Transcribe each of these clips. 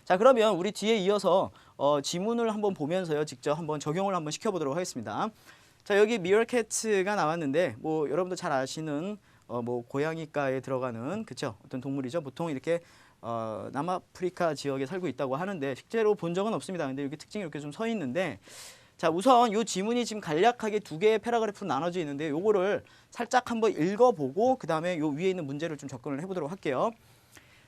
자, 그러면 우리 뒤에 이어서 지문을 한번 보면서요. 직접 한번 적용을 한번 시켜보도록 하겠습니다. 자, 여기 meerkat가 나왔는데 뭐 여러분도 잘 아시는 뭐 고양이과에 들어가는 그쵸? 어떤 동물이죠. 보통 이렇게 남아프리카 지역에 살고 있다고 하는데 실제로 본 적은 없습니다. 근데 여기 특징이 이렇게 좀 서 있는데 자, 우선 이 지문이 지금 간략하게 두 개의 패러그래프로 나눠져 있는데 요거를 살짝 한번 읽어보고 그 다음에 요 위에 있는 문제를 좀 접근을 해보도록 할게요.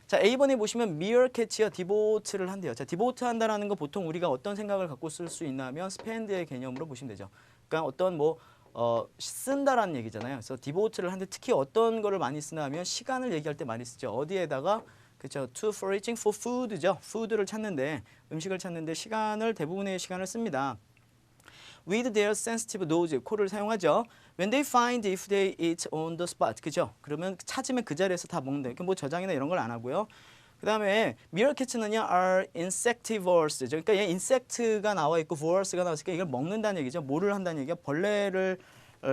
자, A번에 보시면 meerkat이요, devote를 한대요. 자, devote 한다라는 거 보통 우리가 어떤 생각을 갖고 쓸 수 있나 하면 spend의 개념으로 보시면 되죠. 그러니까 어떤 뭐 쓴다라는 얘기잖아요. 그래서 devote를 하는데 특히 어떤 거를 많이 쓰나 하면 시간을 얘기할 때 많이 쓰죠. 어디에다가 그렇죠. to foraging for food죠. food를 찾는데 음식을 찾는데 시간을 대부분의 시간을 씁니다. with their sensitive nose, 코를 사용하죠. When they find if they eat on the spot, 그죠? 그러면 찾으면 그 자리에서 다 먹는다. 뭐 저장이나 이런 걸 안 하고요. 그 다음에 meerkats는요 are insectivores. 그러니까 얘 insect가 나와 있고 vores가 나왔으니까 이걸 먹는다는 얘기죠. 뭐를 한다는 얘기야? 벌레를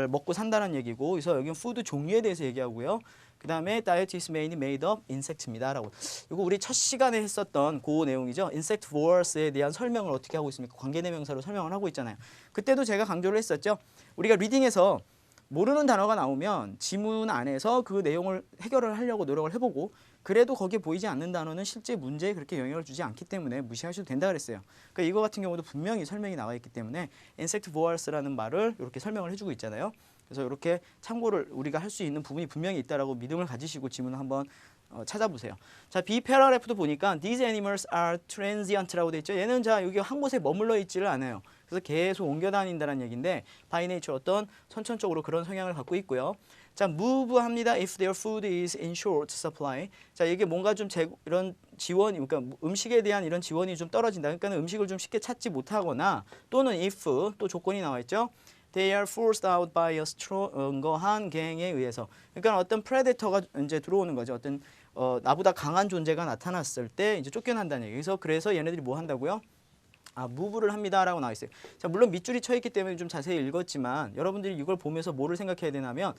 먹고 산다는 얘기고, 그래서 여기는 푸드 종류에 대해서 얘기하고요. 그 다음에 diet is mainly made of insect입니다 라고. 이거 우리 첫 시간에 했었던 그 내용이죠. insectivores에 대한 설명을 어떻게 하고 있습니까? 관계대명사로 설명을 하고 있잖아요. 그때도 제가 강조를 했었죠. 우리가 리딩에서 모르는 단어가 나오면 지문 안에서 그 내용을 해결을 하려고 노력을 해보고, 그래도 거기에 보이지 않는 단어는 실제 문제에 그렇게 영향을 주지 않기 때문에 무시하셔도 된다 그랬어요. 그러니까 이거 같은 경우도 분명히 설명이 나와 있기 때문에 insectivores라는 말을 이렇게 설명을 해주고 있잖아요. 그래서 이렇게 참고를 우리가 할 수 있는 부분이 분명히 있다라고 믿음을 가지시고 지문을 한번 찾아보세요. 자, B 패러그래프도 보니까 these animals are transient라고 돼 있죠. 얘는 자 여기 한 곳에 머물러 있지를 않아요. 그래서 계속 옮겨 다닌다는 얘기인데 by nature 어떤 선천적으로 그런 성향을 갖고 있고요. 자, move 합니다. if their food is in short supply. 자, 이게 뭔가 좀 이런 지원이, 그러니까 음식에 대한 이런 지원이 좀 떨어진다. 그러니까 음식을 좀 쉽게 찾지 못하거나, 또는 if 또 조건이 나와 있죠. They are forced out by a stronger 갱에 의해서. 그러니까 어떤 프레데터가 이제 들어오는 거죠. 어떤 나보다 강한 존재가 나타났을 때 이제 쫓겨난다는 얘기. 그래서 얘네들이 뭐 한다고요? 무브를 합니다라고 나와 있어요. 자, 물론 밑줄이 쳐 있기 때문에 좀 자세히 읽었지만 여러분들이 이걸 보면서 뭐를 생각해야 되냐면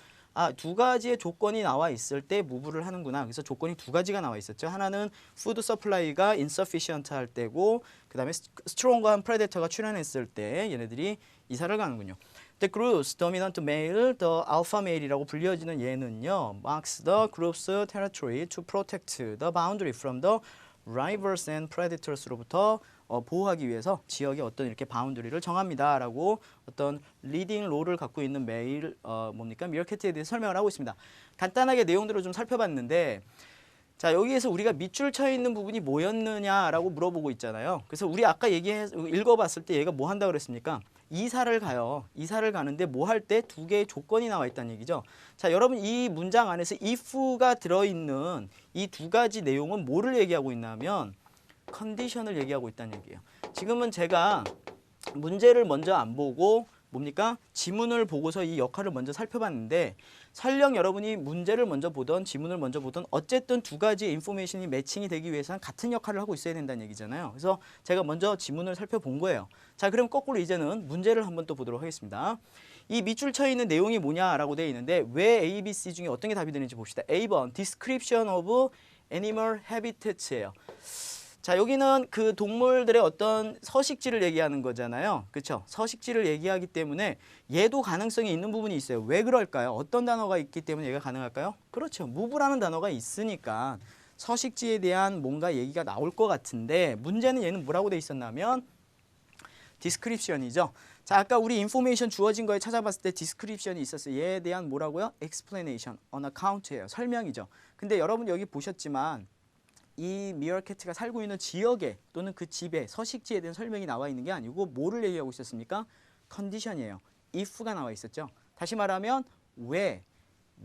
두 가지의 조건이 나와 있을 때 무브를 하는구나. 그래서 조건이 두 가지가 나와 있었죠. 하나는 푸드 서플라이가 insufficient 할 때고, 그다음에 스트롱거한 프레데터가 출현했을 때 얘네들이 이사를 가는군요. The group's dominant male, the alpha male이라고 불려지는 얘는요, marks the group's territory to protect the boundary from the rivals and predators로부터 보호하기 위해서 지역의 어떤 이렇게 바운더리를 정합니다라고 어떤 리딩 롤을 갖고 있는 메일 뭡니까? 미어캣에 대해서 설명을 하고 있습니다. 간단하게 내용들을 좀 살펴봤는데, 자, 여기에서 우리가 밑줄 쳐 있는 부분이 뭐였느냐라고 물어보고 있잖아요. 그래서 우리 아까 읽어봤을 때 얘가 뭐 한다고 그랬습니까? 이사를 가요. 이사를 가는데 뭐 할 때 두 개의 조건이 나와 있다는 얘기죠. 자, 여러분 이 문장 안에서 if가 들어있는 이 두 가지 내용은 뭐를 얘기하고 있냐면 컨디션을 얘기하고 있다는 얘기예요. 지금은 제가 문제를 먼저 안 보고 뭡니까? 지문을 보고서 이 역할을 먼저 살펴봤는데, 설령 여러분이 문제를 먼저 보던 지문을 먼저 보던 어쨌든 두 가지의 인포메이션이 매칭이 되기 위해서는 같은 역할을 하고 있어야 된다는 얘기잖아요. 그래서 제가 먼저 지문을 살펴본 거예요. 자, 그럼 거꾸로 이제는 문제를 한번 또 보도록 하겠습니다. 이 밑줄 쳐 있는 내용이 뭐냐라고 되어 있는데 왜 A, B, C 중에 어떤 게 답이 되는지 봅시다. A번 Description of Animal Habitat예요. 자, 여기는 그 동물들의 어떤 서식지를 얘기하는 거잖아요. 그렇죠? 서식지를 얘기하기 때문에 얘도 가능성이 있는 부분이 있어요. 왜 그럴까요? 어떤 단어가 있기 때문에 얘가 가능할까요? 그렇죠. move라는 단어가 있으니까 서식지에 대한 뭔가 얘기가 나올 것 같은데, 문제는 얘는 뭐라고 돼 있었냐면 description이죠. 자, 아까 우리 information 주어진 거에 찾아봤을 때 description이 있었어요. 얘에 대한 뭐라고요? explanation, on account예요. 설명이죠. 근데 여러분 여기 보셨지만 이 미어캣가 살고 있는 지역에 또는 그 집에 서식지에 대한 설명이 나와 있는 게 아니고 뭐를 얘기하고 있었습니까? 컨디션이에요. if가 나와 있었죠. 다시 말하면 왜,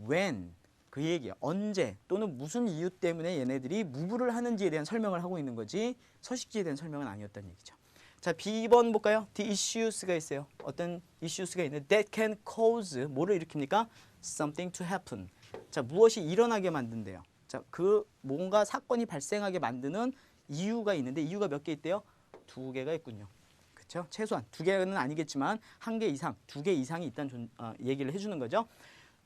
when 그 얘기예요. 언제 또는 무슨 이유 때문에 얘네들이 무브를 하는지에 대한 설명을 하고 있는 거지 서식지에 대한 설명은 아니었다는 얘기죠. 자, B번 볼까요? The issues가 있어요. 어떤 issues가 있는데 that can cause 뭐를 일으킵니까? something to happen. 자, 무엇이 일어나게 만든대요. 자, 그 뭔가 사건이 발생하게 만드는 이유가 있는데 이유가 몇 개 있대요? 두 개가 있군요. 그렇죠? 최소한 두 개는 아니겠지만 한 개 이상, 두 개 이상이 있다는 얘기를 해주는 거죠.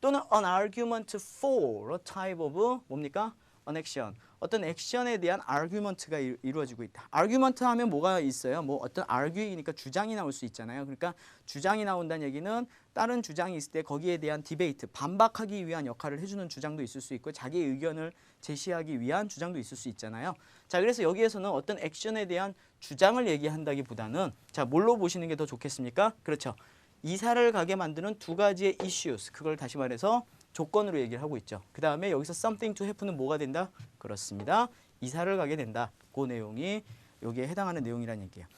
또는 an argument for a type of 뭡니까? an action. 어떤 액션에 대한 아규먼트가 이루어지고 있다. 아규먼트 하면 뭐가 있어요? 뭐 어떤 아규이니까 주장이 나올 수 있잖아요. 그러니까 주장이 나온다는 얘기는 다른 주장이 있을 때 거기에 대한 디베이트, 반박하기 위한 역할을 해주는 주장도 있을 수 있고 자기 의견을 제시하기 위한 주장도 있을 수 있잖아요. 자, 그래서 여기에서는 어떤 액션에 대한 주장을 얘기한다기보다는 자, 뭘로 보시는 게 더 좋겠습니까? 그렇죠. 이사를 가게 만드는 두 가지의 issues, 그걸 다시 말해서 조건으로 얘기를 하고 있죠. 그 다음에 여기서 something to happen은 뭐가 된다? 그렇습니다. 이사를 가게 된다. 그 내용이 여기에 해당하는 내용이라는 얘기예요.